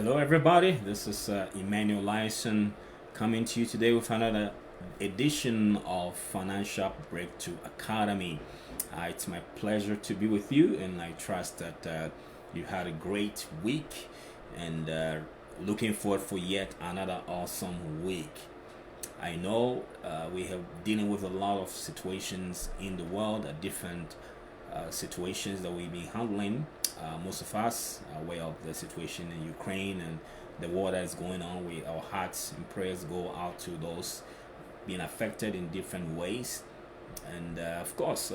Hello, everybody. This is Emmanuel Lyson coming to you today with another edition of Financial Breakthrough Academy. It's my pleasure to be with you, and I trust that you had a great week and looking forward for yet another awesome week. I know we have dealing with a lot of situations in the world, different situations that we've been handling. Most of us are aware of the situation in Ukraine and the war that is going on. Our hearts and prayers go out to those being affected in different ways. And of course,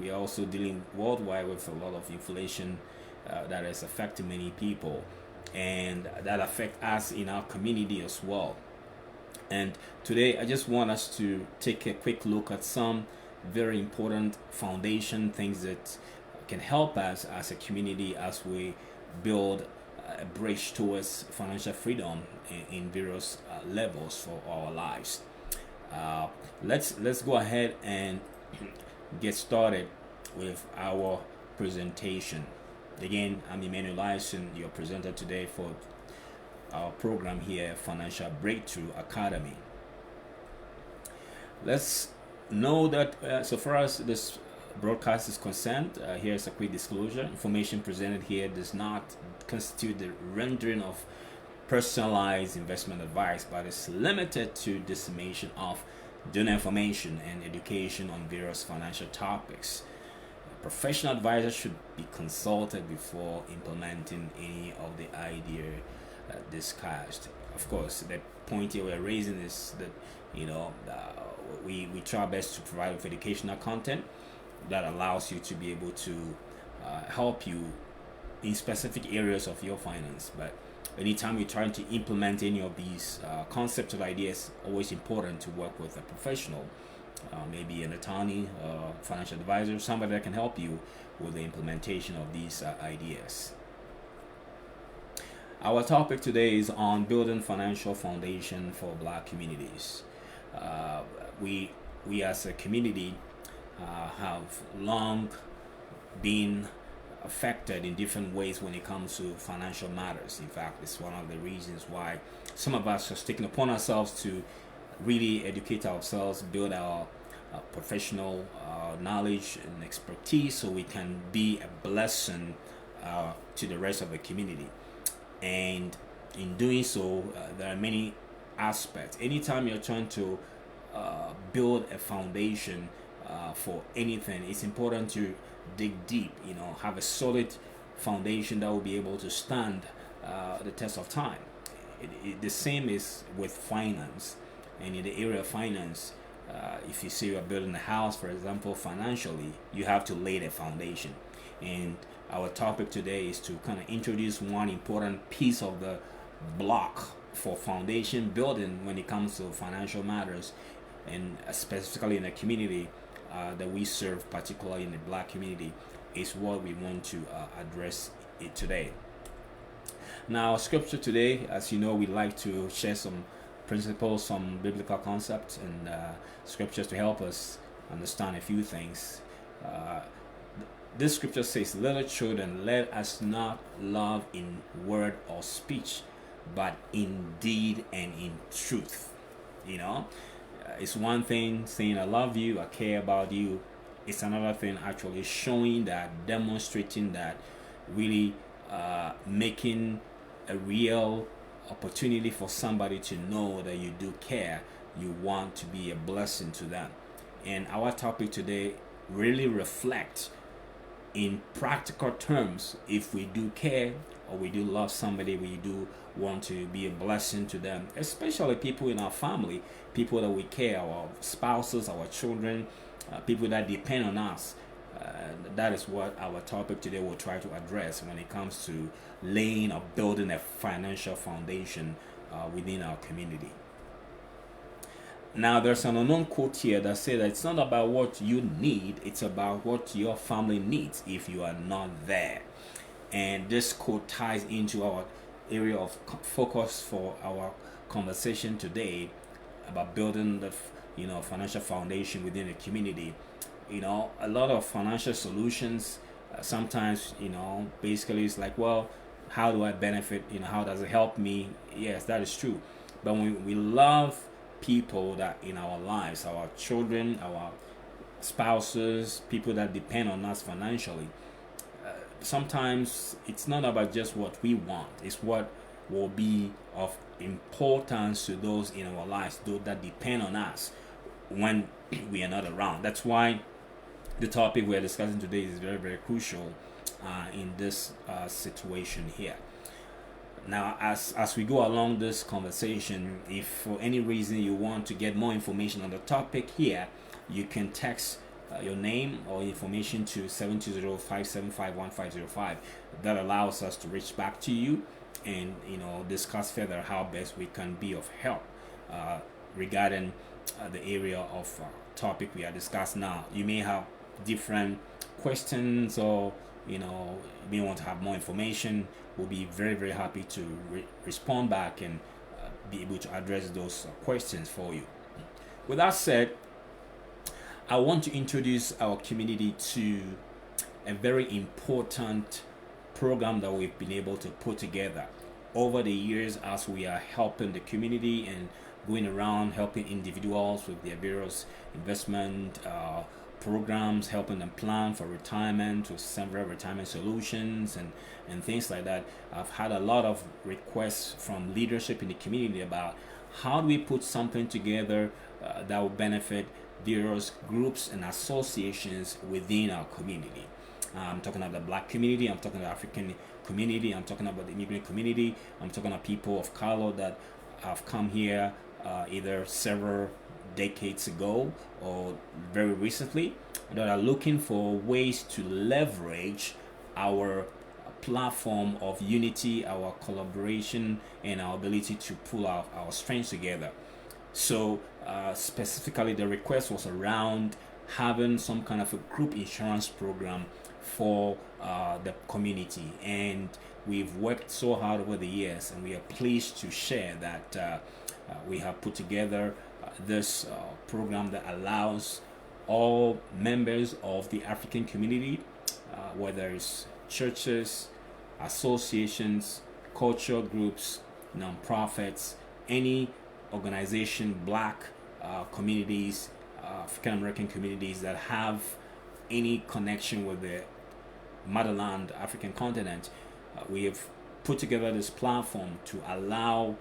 we are also dealing worldwide with a lot of inflation that is affecting many people, and that affect us in our community as well. And today, I just want us to take a quick look at some very important foundation things that can help us as a community as we build a bridge towards financial freedom in various levels for our lives. Uh, let's go ahead and get started with our presentation. Again, I'm Emmanuel Lyson, your presenter today for our program here, Financial Breakthrough Academy. Let's know that so far as this broadcast is concerned, here's a quick disclosure. Information presented here does not constitute the rendering of personalized investment advice, but is limited to dissemination of general information and education on various financial topics. Professional advisors should be consulted before implementing any of the idea discussed. Of course, the point here we're raising is that we try our best to provide with educational content that allows you to be able to help you in specific areas of your finance. But anytime you're trying to implement any of these concepts or ideas, always important to work with a professional, maybe an attorney, financial advisor, somebody that can help you with the implementation of these ideas. Our topic today is on building financial foundation for Black communities. We as a community have long been affected in different ways when it comes to financial matters. In fact, it's one of the reasons why some of us have taken upon ourselves to really educate ourselves, build our professional knowledge and expertise so we can be a blessing to the rest of the community. And in doing so, there are many aspects. Anytime you're trying to build a foundation for anything, it's important to dig deep, have a solid foundation that will be able to stand the test of time. The same is with finance. And in the area of finance, if you say you're building a house, for example, financially, you have to lay the foundation. And our topic today is to kind of introduce one important piece of the block for foundation building when it comes to financial matters, and specifically in the community that we serve, particularly in the Black community, is what we want to address it today. Now, scripture today, as you know, we like to share some principles, some biblical concepts, and scriptures to help us understand a few things. This scripture says, "Little children, let us not love in word or speech, but in deed and in truth." It's one thing saying I love you, I care about you. It's another thing actually showing that, demonstrating that, really making a real opportunity for somebody to know that you do care, you want to be a blessing to them. And our topic today really reflects in practical terms, if we do care or we do love somebody, we do want to be a blessing to them, especially people in our family, people that we care, our spouses, our children, people that depend on us. That is what our topic today will try to address when it comes to laying or building a financial foundation within our community. Now, there's an unknown quote here that says that it's not about what you need, it's about what your family needs if you are not there. And this quote ties into our area of focus for our conversation today about building the financial foundation within the community. A lot of financial solutions sometimes basically it's like, well, how do I benefit? How does it help me? Yes, that is true. But when we love people that in our lives, our children, our spouses, people that depend on us financially, sometimes it's not about just what we want, it's what will be of importance to those in our lives, those that depend on us when we are not around. That's why the topic we're discussing today is very, very crucial in this situation here. Now, as we go along this conversation, if for any reason you want to get more information on the topic here, you can text your name or information to 720-575-1505. That allows us to reach back to you and discuss further how best we can be of help regarding the area of topic we are discussing now. You may have different questions, or you may want to have more information. We'll be very, very happy to respond back and be able to address those questions for you. With that said, I want to introduce our community to a very important program that we've been able to put together over the years as we are helping the community and going around helping individuals with their various investment programs, helping them plan for retirement with several retirement solutions and things like that. I've had a lot of requests from leadership in the community about how do we put something together that will benefit various groups and associations within our community. I'm talking about the Black community, I'm talking about the African community, I'm talking about the immigrant community, I'm talking about people of color that have come here either several decades ago or very recently, that are looking for ways to leverage our platform of unity, our collaboration, and our ability to pull our strengths together. So specifically the request was around having some kind of a group insurance program for the community, and we've worked so hard over the years, and we are pleased to share that we have put together this program that allows all members of the African community, whether it's churches, associations, cultural groups, nonprofits, any organization, Black communities, African American communities that have any connection with the motherland, African continent. We have put together this platform to allow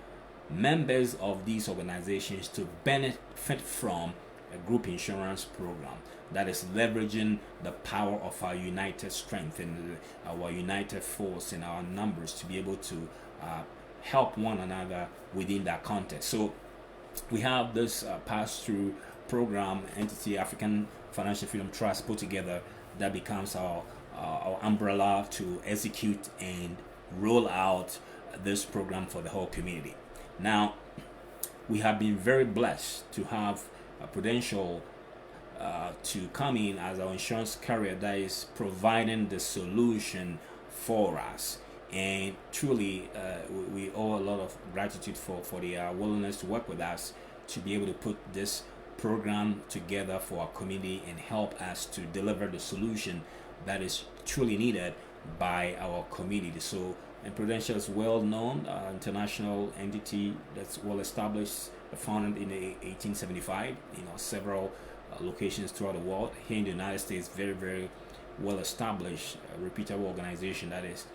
members of these organizations to benefit from a group insurance program that is leveraging the power of our united strength and our united force and our numbers to be able to help one another within that context. So we have this pass-through program entity, African Financial Freedom Trust, put together that becomes our umbrella to execute and roll out this program for the whole community. Now, we have been very blessed to have Prudential to come in as our insurance carrier that is providing the solution for us. And truly, we owe a lot of gratitude for their willingness to work with us to be able to put this program together for our community and help us to deliver the solution that is truly needed by our community. So, and Prudential is well known, international entity that's well established, founded in 1875. Several locations throughout the world. Here in the United States, very, very well established, reputable organization that is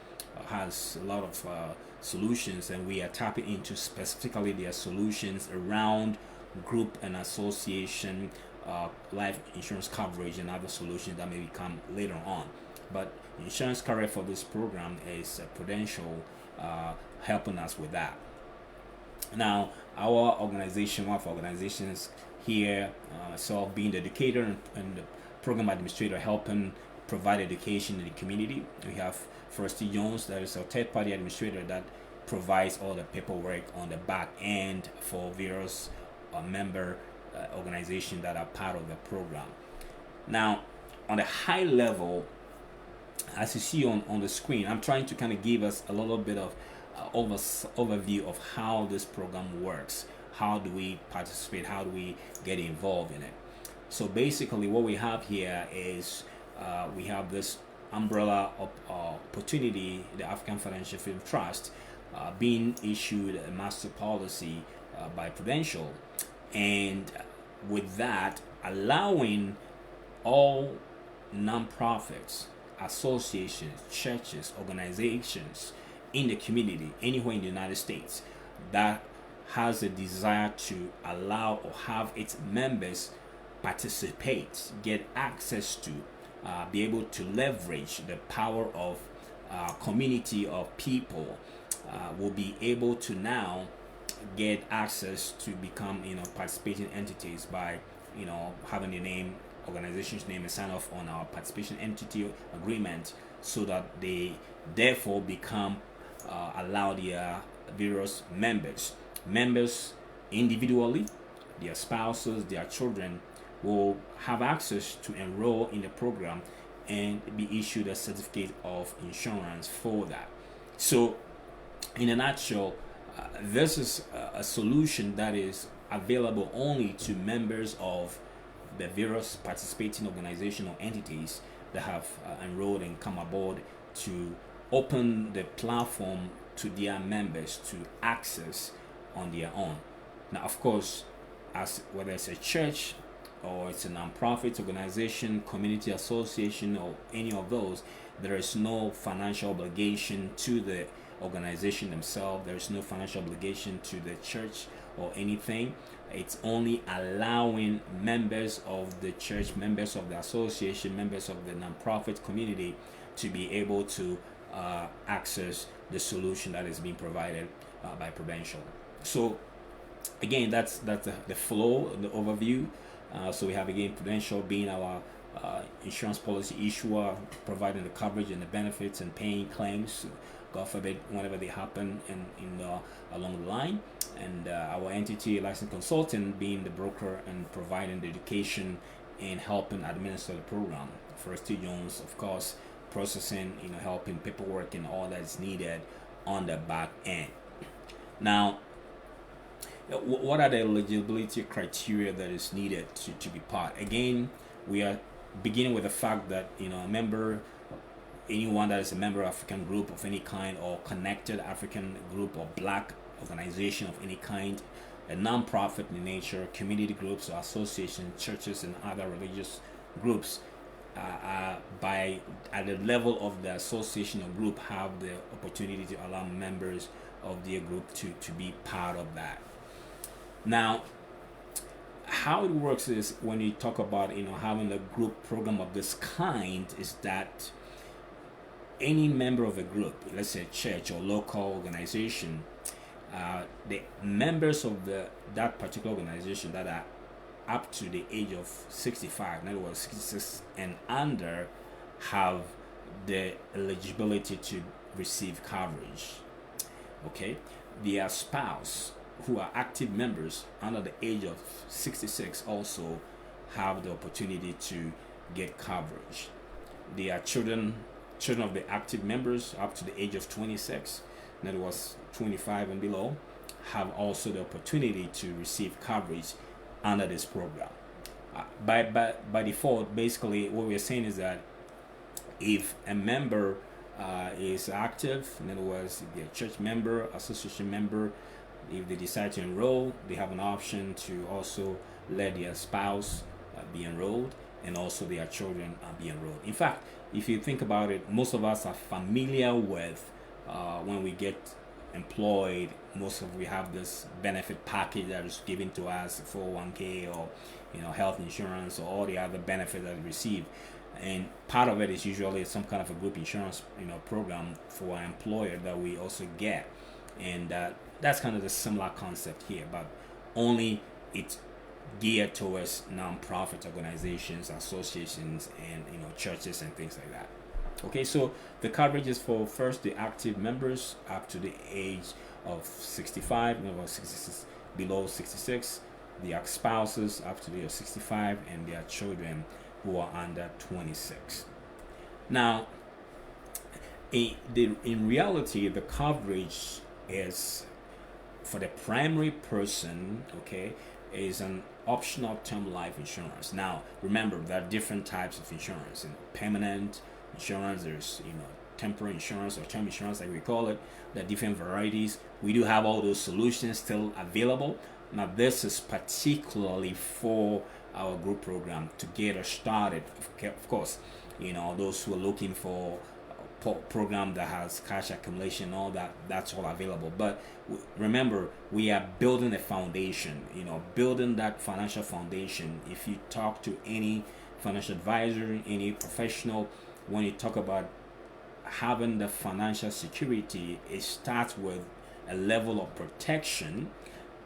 has a lot of solutions, and we are tapping into specifically their solutions around group and association, life insurance coverage, and other solutions that may come later on. But insurance carrier for this program is Prudential, helping us with that. Now, our organization, one of our organizations here, myself being the educator and the program administrator, helping provide education in the community. We have First Jones, that is a third-party administrator that provides all the paperwork on the back end for various member organizations that are part of the program. Now, on a high level, as you see on the screen, I'm trying to kind of give us a little bit of overview of how this program works. How do we participate? How do we get involved in it? So basically what we have here is we have this umbrella of opportunity, the African Financial Freedom Trust, being issued a master policy by Prudential, and with that allowing all nonprofits, associations, churches, organizations in the community, anywhere in the United States, that has a desire to allow or have its members participate, get access to, be able to leverage the power of community of people, will be able to now get access to become, participating entities by, having the name, organization's name, and sign off on our participation entity agreement, so that they therefore become allow their various members individually, their spouses, their children, will have access to enroll in the program and be issued a certificate of insurance for that. So in a nutshell, this is a solution that is available only to members of the various participating organizations or entities that have enrolled and come aboard, to open the platform to their members to access on their own. Now, of course, as whether it's a church or it's a non-profit organization, community association, or any of those, there is no financial obligation to the organization themselves. There is no financial obligation to the church or anything. It's only allowing members of the church, members of the association, members of the non-profit community to be able to access the solution that is being provided by Prudential. So again, that's the flow, the overview. So we have, again, Prudential being our insurance policy issuer, providing the coverage and the benefits and paying claims, God forbid, whenever they happen in along the line. And our entity, licensed consultant, being the broker and providing the education and helping administer the program. First T. Jones, of course, processing, helping paperwork and all that is needed on the back end. Now, what are the eligibility criteria that is needed to be part? Again, we are beginning with the fact that anyone that is a member of African group of any kind, or connected African group or black organization of any kind, a non-profit in nature, community groups or associations, churches, and other religious groups, at the level of the association or group, have the opportunity to allow members of their group to be part of that. Now, how it works is, when you talk about having a group program of this kind, is that any member of a group, let's say a church or local organization, the members of that particular organization that are up to the age of 65, in other words 66 and under, have the eligibility to receive coverage. Okay, their spouse, who are active members under the age of 66, also have the opportunity to get coverage. Their children of the active members up to the age of 26, in other words 25 and below, have also the opportunity to receive coverage under this program. By default, basically what we're saying is that if a member is active, in other words, if they're a church member, association member, if they decide to enroll, they have an option to also let their spouse be enrolled, and also their children be enrolled. In fact, if you think about it, most of us are familiar with when we get employed, we have this benefit package that is given to us, 401k or health insurance, or all the other benefits that we receive. And part of it is usually some kind of a group insurance program for our employer that we also get. And that's kind of the similar concept here, but only it's geared towards non-profit organizations, associations, and churches and things like that. Okay, so the coverage is for, first, the active members up to the age of 65, below 66, their spouses up to the age of 65, and their children who are under 26. Now, in reality, the coverage is for the primary person, okay, is an optional term life insurance. Now, remember, there are different types of insurance, permanent, insurance. There's temporary insurance or term insurance, like we call it. The different varieties. We do have all those solutions still available. Now, this is particularly for our group program to get us started. Of course, those who are looking for a program that has cash accumulation, all that, that's all available. But remember, we are building a foundation, building that financial foundation. If you talk to any financial advisor, any professional, when you talk about having the financial security, it starts with a level of protection,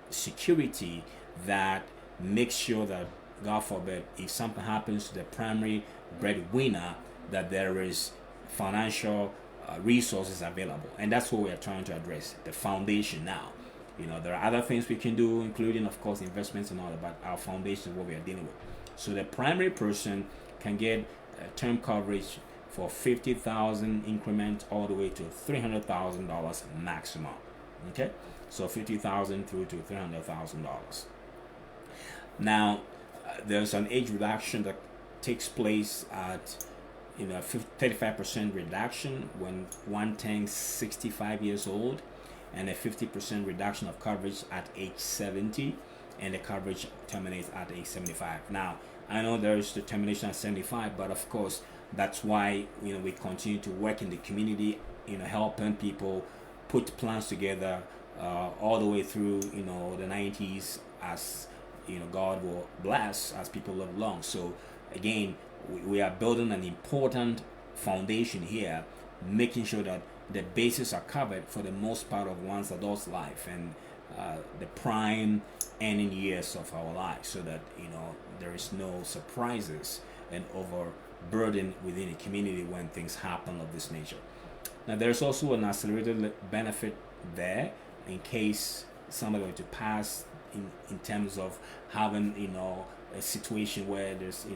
security, that makes sure that, God forbid, if something happens to the primary breadwinner, that there is financial resources available. And that's what we are trying to address, the foundation now. There are other things we can do, including, of course, investments and all that, but our foundation is what we are dealing with. So the primary person can get term coverage for $50,000 increment all the way to $300,000 maximum. Okay, so $50,000 through to $300,000. Now, there's an age reduction that takes place at 35% reduction when one turns 65 years old, and a 50% reduction of coverage at age 70, and the coverage terminates at age 75. Now, I know there's the termination at 75, but of course, that's why we continue to work in the community, helping people put plans together all the way through the 90s, as God will bless as people live long. So again, we are building an important foundation here, making sure that the bases are covered for the most part of one's adult life and the prime ending years of our lives, so that there is no surprises and overburden within a community when things happen of this nature. Now, there's also an accelerated benefit there in case somebody were to pass, in terms of having a situation where there's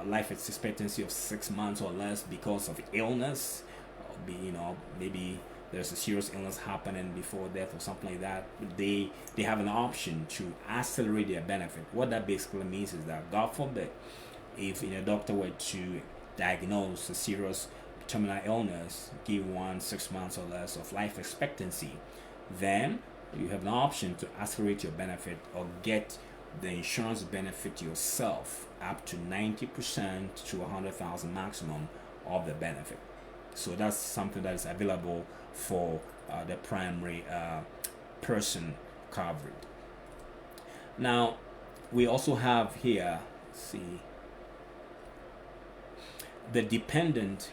life expectancy of 6 months or less because of illness. Maybe there's a serious illness happening before death or something like that. They have an option to accelerate their benefit. What that basically means is that, God forbid, if a doctor were to diagnose a serious terminal illness, give one 6 months or less of life expectancy, then you have an option to accelerate your benefit or get the insurance benefit yourself up to 90% to 100,000 maximum of the benefit. So that's something that is available for the primary person covered. Now, we also have here, the dependent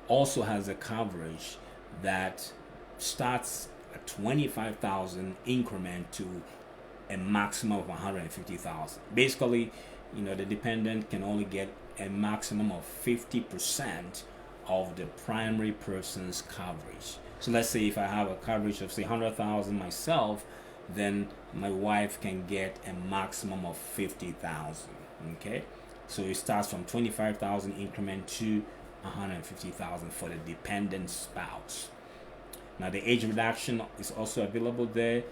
also has a coverage that starts at 25,000 increment to a maximum of 150,000. Basically, the dependent can only get a maximum of 50% of the primary person's coverage. So let's say if I have a coverage of 100,000 myself, then my wife can get a maximum of 50,000. Okay, so it starts from 25,000 increment to 150,000 for the dependent spouse. Now, the age reduction is also available there.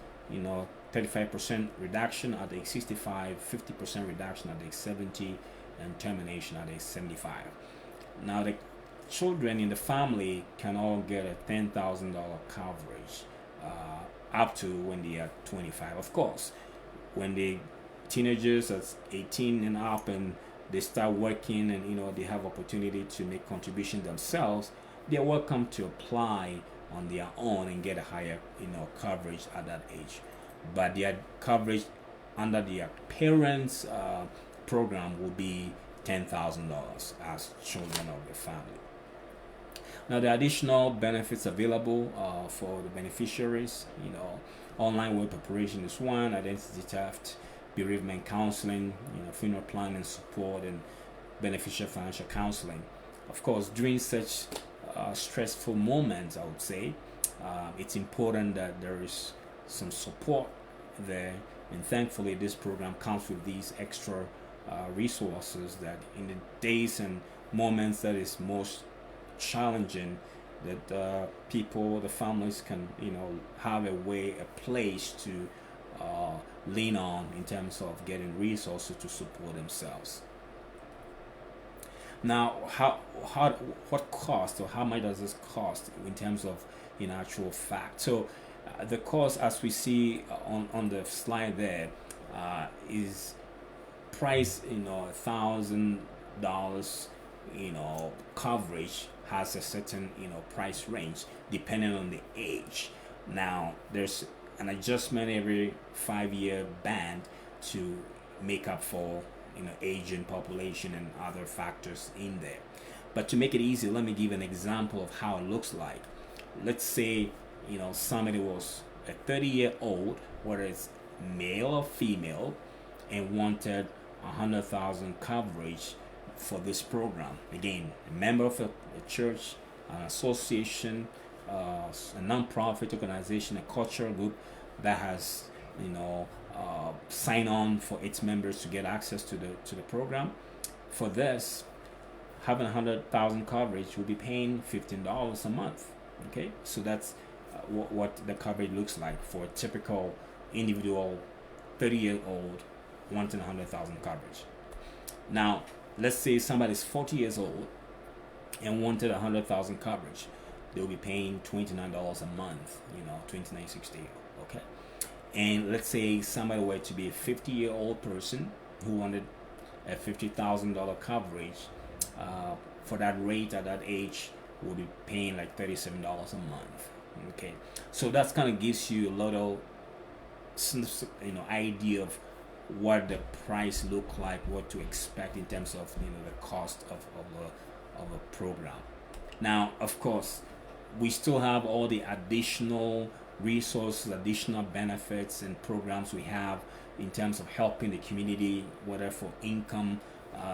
35% reduction at age 65, 50% reduction at age 70, and termination at age 75. Now, the children in the family can all get a $10,000 coverage up to when they are 25. Of course, when they teenagers at 18 and up and they start working and they have opportunity to make contribution themselves, they're welcome to apply on their own and get a higher coverage at that age. But their coverage under their parents program will be $10,000 as children of the family. Now, the additional benefits available for the beneficiaries, online web preparation is one, identity theft, bereavement counseling, funeral planning support, and beneficial financial counseling. Of course, during such stressful moments, I would say it's important that there is some support there, and thankfully this program comes with these extra resources that in the days and moments that is most challenging, that the families can have a place to lean on in terms of getting resources to support themselves. Now, how what cost, or how much does this cost in terms of in actual fact? So, the cost, as we see on the slide there, is price. $1,000. Coverage has a certain price range depending on the age. Now, there's an adjustment every 5 year band to make up for aging population and other factors in there. But to make it easy, let me give an example of how it looks like. Let's say somebody was a 30-year-old, whether it's male or female, and wanted 100,000 coverage for this program. Again, a member of a church, an association, a non-profit organization, a cultural group that has sign on for its members to get access to the program. For this, having 100,000 coverage will be paying $15 a month. Okay, so that's what the coverage looks like for a typical individual 30-year-old wanting 100,000 coverage. Now, let's say somebody's 40 years old and wanted 100,000 coverage. They'll be paying $29 a month, $29.60. Okay. And let's say somebody were to be a 50-year-old person who wanted a $50,000 coverage. For that rate at that age, will be paying like $37 a month. Okay. So that's kind of gives you a little, idea of what the price look like, what to expect in terms of the cost of a program. Now, of course, we still have all the additional resources, additional benefits and programs we have in terms of helping the community, whether for income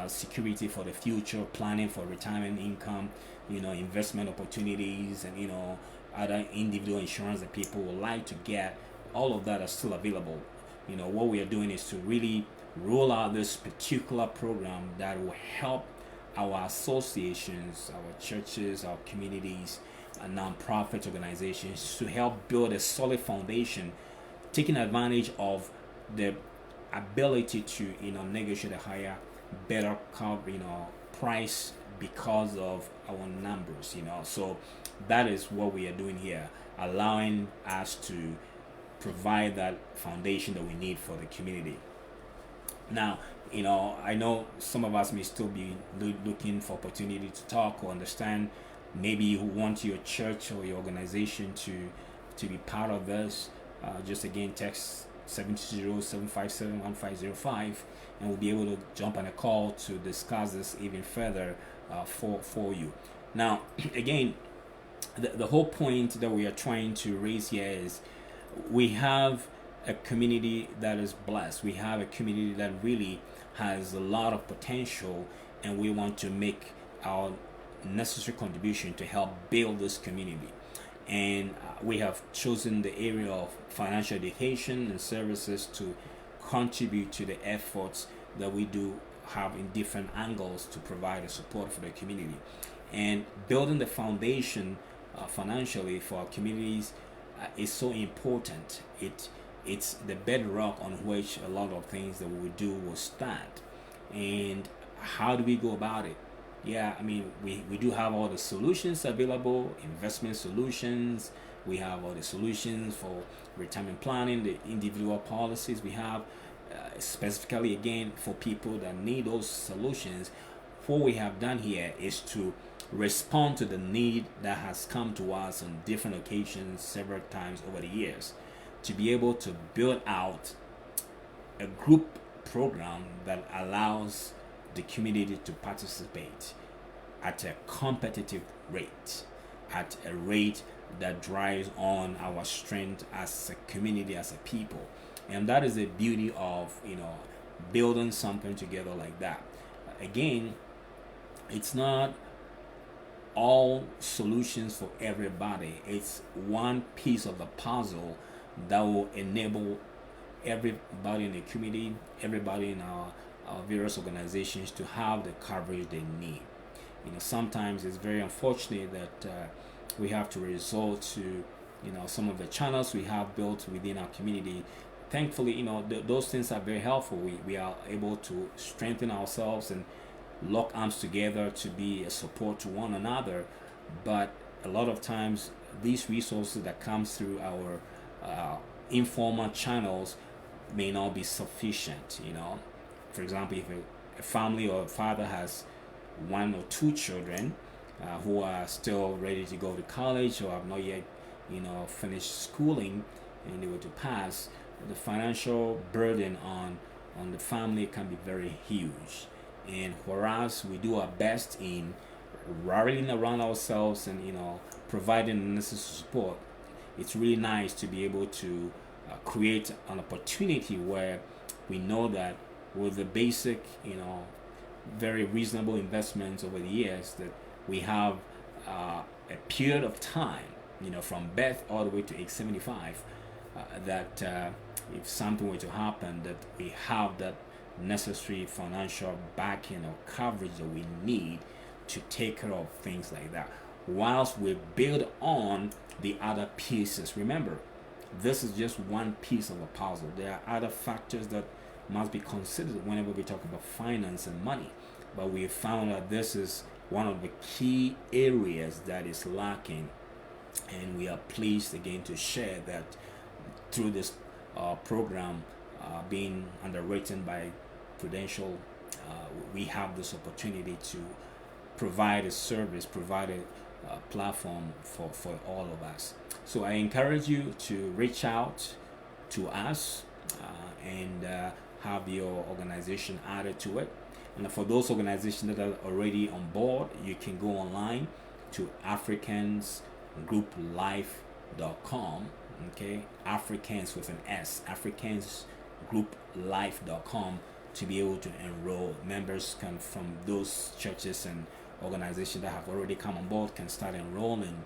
security for the future, planning for retirement income, investment opportunities, and other individual insurance that people would like to get. All of that are still available. What we are doing is to really roll out this particular program that will help our associations, our churches, our communities, and non-profit organizations to help build a solid foundation, taking advantage of the ability to negotiate a higher, better price because of our numbers. So that is what we are doing here, allowing us to provide that foundation that we need for the community. Now, I know some of us may still be looking for opportunity to talk or understand. Maybe you want your church or your organization to be part of this. Just again, text 720-757-1505, and we'll be able to jump on a call to discuss this even further for you. Now, again, the whole point that we are trying to raise here is we have a community that is blessed. We have a community that really has a lot of potential, and we want to make our necessary contribution to help build this community. And we have chosen the area of financial education and services to contribute to the efforts that we do have in different angles to provide a support for the community. And building the foundation financially for our communities is so important. It's the bedrock on which a lot of things that we do will stand. And how do we go about it? Yeah, I mean, we do have all the solutions available, investment solutions. We have all the solutions for retirement planning, the individual policies we have, specifically again for people that need those solutions. What we have done here is to respond to the need that has come to us on different occasions several times over the years, to be able to build out a group program that allows the community to participate at a competitive rate, at a rate that drives on our strength as a community, as a people. And that is the beauty of building something together like that. Again, it's not all solutions for everybody. It's one piece of the puzzle that will enable everybody in the community, everybody in our various organizations to have the coverage they need. Sometimes it's very unfortunate that we have to resort to some of the channels we have built within our community. Thankfully, those things are very helpful. We are able to strengthen ourselves, and lock arms together to be a support to one another. But a lot of times, these resources that comes through our informal channels may not be sufficient. For example, if a family or a father has one or two children who are still ready to go to college or have not yet, finished schooling, and they were to pass, the financial burden on the family can be very huge. And whereas we do our best in rallying around ourselves and providing the necessary support, it's really nice to be able to create an opportunity where we know that with the basic, very reasonable investments over the years, that we have a period of time, from birth all the way to age 75, that if something were to happen, that we have that necessary financial backing or coverage that we need to take care of things like that, whilst we build on the other pieces. Remember, this is just one piece of a puzzle. There are other factors that must be considered whenever we talk about finance and money, but we found that this is one of the key areas that is lacking, and we are pleased again to share that through this program being underwritten by Prudential, we have this opportunity to provide a service, provide a platform for all of us. So I encourage you to reach out to us and have your organization added to it. And for those organizations that are already on board, you can go online to africansgrouplife.com. Okay, Africans with an S, africansgrouplife.com, to be able to enroll. Members can from those churches and organizations that have already come on board can start enrolling.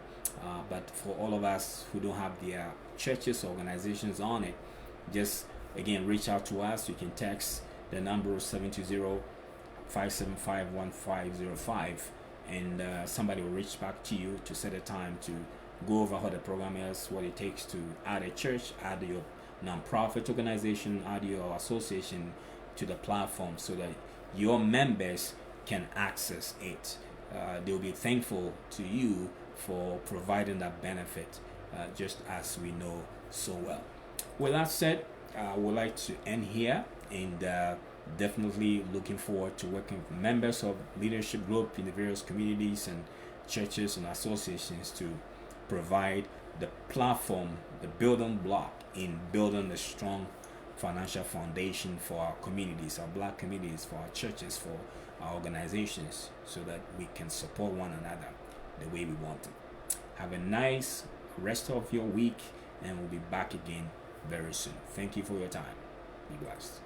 But for all of us who don't have their churches or organizations on it, just again reach out to us. You can text the number 720-575-1505, and somebody will reach back to you to set a time to go over what the program is, what it takes to add a church, add your nonprofit organization, add your association to the platform so that your members can access it. They'll be thankful to you for providing that benefit, just as we know so well. With that said, I would like to end here, and definitely looking forward to working with members of leadership group in the various communities and churches and associations to provide the platform, the building block in building a strong financial foundation for our communities, our black communities, for our churches, for our organizations, so that we can support one another the way we want to. Have a nice rest of your week, and we'll be back again very soon. Thank you for your time. Be blessed.